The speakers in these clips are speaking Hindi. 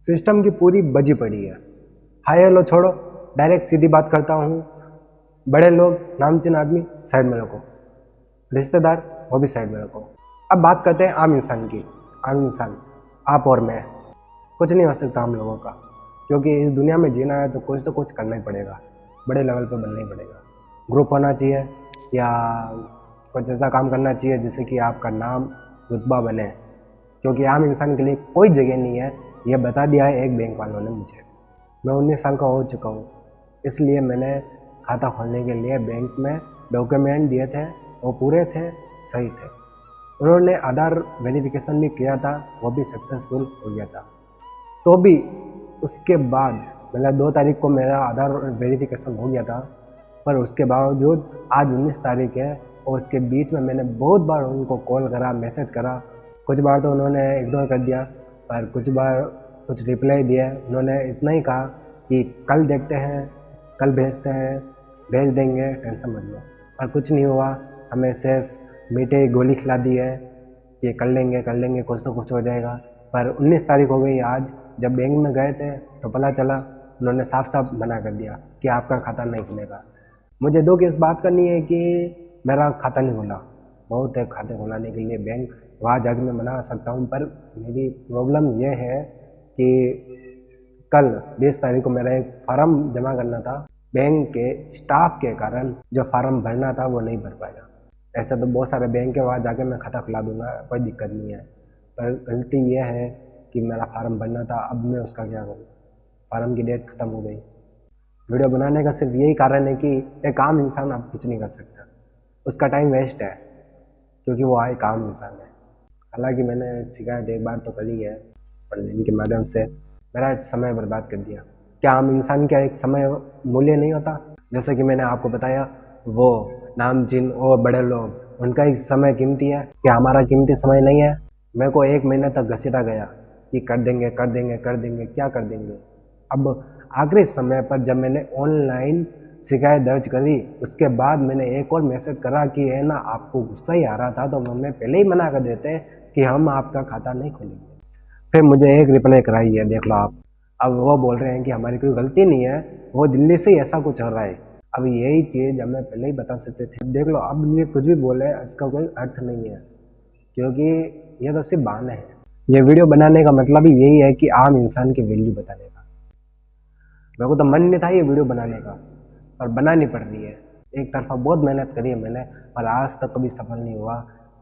सिस्टम की पूरी बजी पड़ी है। हाय हेलो छोड़ो, डायरेक्ट सीधी बात करता हूँ। बड़े लोग, नामचीन आदमी साइड में रखो, रिश्तेदार वो भी साइड में रखो। अब बात करते हैं आम इंसान की। आम इंसान आप और मैं, कुछ नहीं हो सकता हम लोगों का, क्योंकि इस दुनिया में जीना है तो कुछ करना ही पड़ेगा, बड़े लेवल पे बनना ही पड़ेगा। ग्रुप होना चाहिए या कुछ ऐसा काम करना चाहिए जिससे कि आपका नाम रुतबा बने, क्योंकि आम इंसान के लिए कोई जगह नहीं है, ये बता दिया है एक बैंक वालों ने मुझे। मैं 19 साल का हो चुका हूँ, इसलिए मैंने खाता खोलने के लिए बैंक में डॉक्यूमेंट दिए थे, वो पूरे थे, सही थे। उन्होंने आधार वेरिफिकेशन भी किया था, वो भी सक्सेसफुल हो गया था। तो भी उसके बाद मतलब 2 तारीख को मेरा आधार वेरिफिकेशन हो गया था, पर उसके बावजूद आज 19 तारीख है और उसके बीच में मैंने बहुत बार उनको कॉल करा, मैसेज करा। कुछ बार तो उन्होंने इग्नोर कर दिया, पर कुछ बार कुछ रिप्लाई दिया। उन्होंने इतना ही कहा कि कल देखते हैं, कल भेजते हैं, भेज देंगे, टेंशन मत लो। पर कुछ नहीं हुआ, हमें सिर्फ मीठे गोली खिला दी है कि कर लेंगे, कुछ तो कुछ हो जाएगा। पर 19 तारीख हो गई आज, जब बैंक में गए थे तो पता चला उन्होंने साफ साफ मना कर दिया कि आपका खाता नहीं खुलेगा। मुझे दुख इस बात का नहीं है कि मेरा खाता नहीं खुला, बहुत है खाते खुलाने के लिए बैंक, वहाँ जाकर मैं मना सकता हूँ। पर मेरी प्रॉब्लम यह है कि कल 20 तारीख को मेरा एक फार्म जमा करना था, बैंक के स्टाफ के कारण जो फार्म भरना था वो नहीं भर पाया। ऐसे तो बहुत सारे बैंक है, वहाँ जाके मैं खाता खुला दूंगा, कोई दिक्कत नहीं है। पर गलती यह है कि मेरा फार्म भरना था, अब मैं उसका क्या करूँ, फार्म की डेट ख़त्म हो गई। वीडियो बनाने का सिर्फ यही कारण है कि एक आम इंसान अब कुछ नहीं कर सकता, उसका टाइम वेस्ट है, क्योंकि वो एक आम इंसान है। हालांकि मैंने शिकायत एक बार तो करी है, पर इनके माध्यम से मेरा समय बर्बाद कर दिया। क्या आम इंसान का एक समय मूल्य नहीं होता? जैसे कि मैंने आपको बताया, वो नामचीन और बड़े लोग, उनका एक समय कीमती है, क्या हमारा कीमती समय नहीं है? मेरे को 1 महीने तक घसीटा गया कि कर देंगे, क्या कर देंगे। अब आखिरी समय पर जब मैंने ऑनलाइन शिकायत दर्ज करी, उसके बाद मैंने एक और मैसेज करा कि है ना, आपको गुस्सा ही आ रहा था तो हमें पहले ही मना कर देते कि हम आपका खाता नहीं खोलेंगे। फिर मुझे एक रिप्लाई कराई है, देख लो आप। अब वो बोल रहे हैं कि हमारी कोई गलती नहीं है, वो दिल्ली से ही ऐसा कुछ हो रहा है। अब यही चीज़ हमें पहले ही बता सकते थे। देख लो, अब ये कुछ भी बोले इसका कोई अर्थ नहीं है, क्योंकि ये तो सिर्फ बहाने हैं। ये वीडियो बनाने का मतलब ही यही है कि आम इंसान की वैल्यू बताने का। मेरे को तो मन नहीं था ये वीडियो बनाने का, पर बनानी पड़ रही है। एक तरफा बहुत मेहनत करी है मैंने, पर आज तक कभी सफल नहीं हुआ।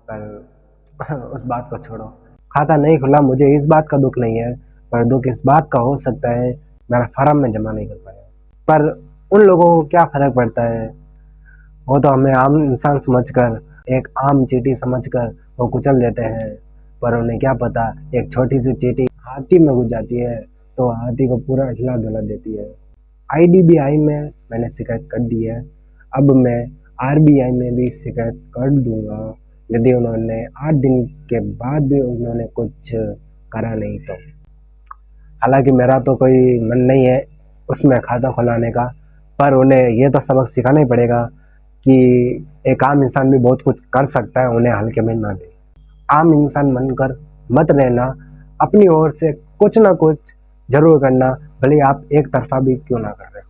पर उस बात को छोड़ो, खाता नहीं खुला, मुझे इस बात का दुख नहीं है, पर दुख इस बात का हो सकता है मेरा फार्म में जमा नहीं कर पाया। पर उन लोगों को क्या फ़र्क पड़ता है, वो तो हमें आम इंसान समझकर, एक आम चींटी समझकर वो कुचल देते हैं। पर उन्हें क्या पता, एक छोटी सी चींटी हाथी में घुस जाती है तो हाथी को पूरा हिला डुला देती है। IDBI में मैंने शिकायत कर दी है, अब मैं RBI में भी शिकायत कर दूंगा, यदि उन्होंने 8 दिन के बाद भी उन्होंने कुछ करा नहीं तो। हालांकि मेरा तो कोई मन नहीं है उसमें खाता खुलाने का, पर उन्हें ये तो सबक सिखाना ही पड़ेगा कि एक आम इंसान भी बहुत कुछ कर सकता है, उन्हें हल्के में ना ले। आम इंसान बनकर मत रहना, अपनी ओर से कुछ ना कुछ जरूर करना, भले आप एक तरफा भी क्यों ना कर रहे हो।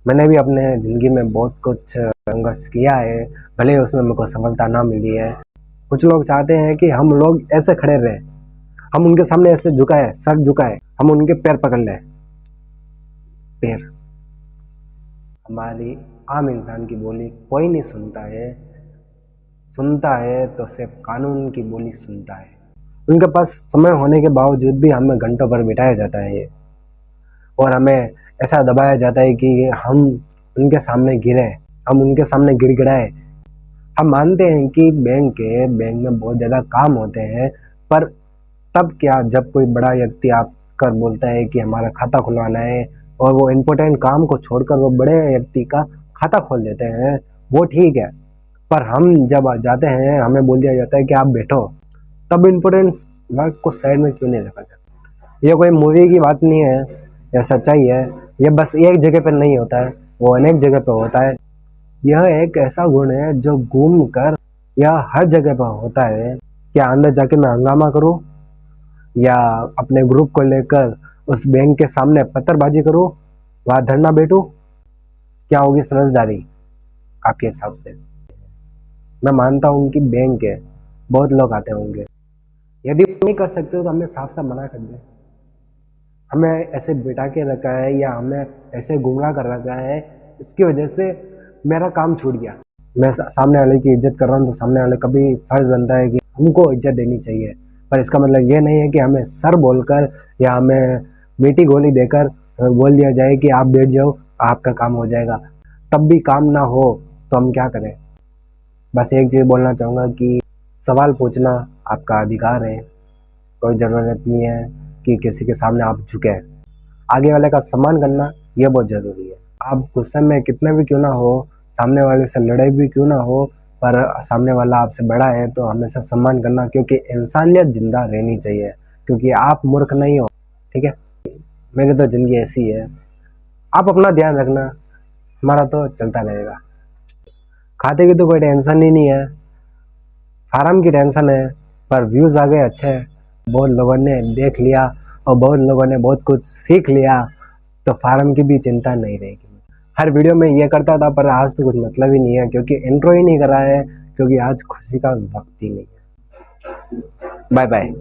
मैंने भी अपने ज़िंदगी में बहुत कुछ संघर्ष किया है, भले उसमें मेरे को सफलता ना मिली है। कुछ लोग चाहते हैं कि हम लोग ऐसे खड़े रहें, हम उनके सामने ऐसे झुकाए, सर झुकाए, हम उनके पैर पकड़ लें। पैर, हमारी आम इंसान की बोली कोई नहीं सुनता है तो सिर्फ कानून की बोली सुनता है। उनके पास समय होने के बावजूद भी हमें घंटों पर बिठाया जाता है और हमें ऐसा दबाया जाता है कि हम उनके सामने गिरे, हम उनके सामने गिड़गिड़ाए। हम मानते हैं कि बैंक में बहुत ज़्यादा काम होते हैं, पर तब क्या, जब कोई बड़ा व्यक्ति आकर बोलता है कि हमारा खाता खुलवाना है और वो इम्पोर्टेंट काम को छोड़कर वो बड़े व्यक्ति का खाता खोल देते हैं, वो ठीक है। पर हम जब जाते हैं, हमें बोल दिया जाता है कि आप बैठो, तब इम्पोर्टेंट वर्क को साइड में क्यों नहीं रखा जाता? ये कोई मूवी की बात नहीं है, यह सच्चाई है। यह बस एक जगह पर नहीं होता है, वो अनेक जगह पर होता है। यह एक ऐसा गुण है जो घूम कर यह हर जगह पर होता है। क्या अंदर जाके मैं हंगामा करूं या अपने ग्रुप को लेकर उस बैंक के सामने पत्थरबाजी करूं, वहां धरना बैठूं? क्या होगी समझदारी आपके हिसाब से? मैं मानता हूं कि बैंक है, बहुत लोग आते होंगे, यदि नहीं कर सकते हो तो हमें साफ साफ मना कर दे। हमें ऐसे बिठा के रखा है या हमें ऐसे गुमराह कर रखा है, इसकी वजह से मेरा काम छूट गया। मैं सामने वाले की इज्जत कर रहा हूँ तो सामने वाले का भी फर्ज बनता है कि हमको इज्जत देनी चाहिए। पर इसका मतलब ये नहीं है कि हमें सर बोलकर या हमें मीठी गोली देकर बोल दिया जाए कि आप बैठ जाओ, आपका काम हो जाएगा। तब भी काम ना हो तो हम क्या करें? बस एक चीज़ बोलना चाहूँगा कि सवाल पूछना आपका अधिकार है, कोई ज़रूरत नहीं है कि किसी के सामने आप झुके। आगे वाले का सम्मान करना ये बहुत ज़रूरी है। आप गुस्से में कितने भी क्यों ना हो, सामने वाले से लड़ाई भी क्यों ना हो, पर सामने वाला आपसे बड़ा है तो हमेशा सम्मान करना, क्योंकि इंसानियत जिंदा रहनी चाहिए, क्योंकि आप मूर्ख नहीं हो। ठीक है, मेरी तो ज़िंदगी ऐसी है। आप अपना ध्यान रखना, हमारा तो चलता रहेगा। खाते की तो कोई टेंशन ही नहीं है, फार्म की टेंशन है, पर व्यूज़ आ गए अच्छे, बहुत लोगों ने देख लिया और बहुत लोगों ने बहुत कुछ सीख लिया, तो फार्म की भी चिंता नहीं रहेगी। हर वीडियो में ये करता था पर आज तो कुछ मतलब ही नहीं है, क्योंकि इंट्रो ही नहीं करा है, क्योंकि आज खुशी का वक्त ही नहीं है। Bye bye.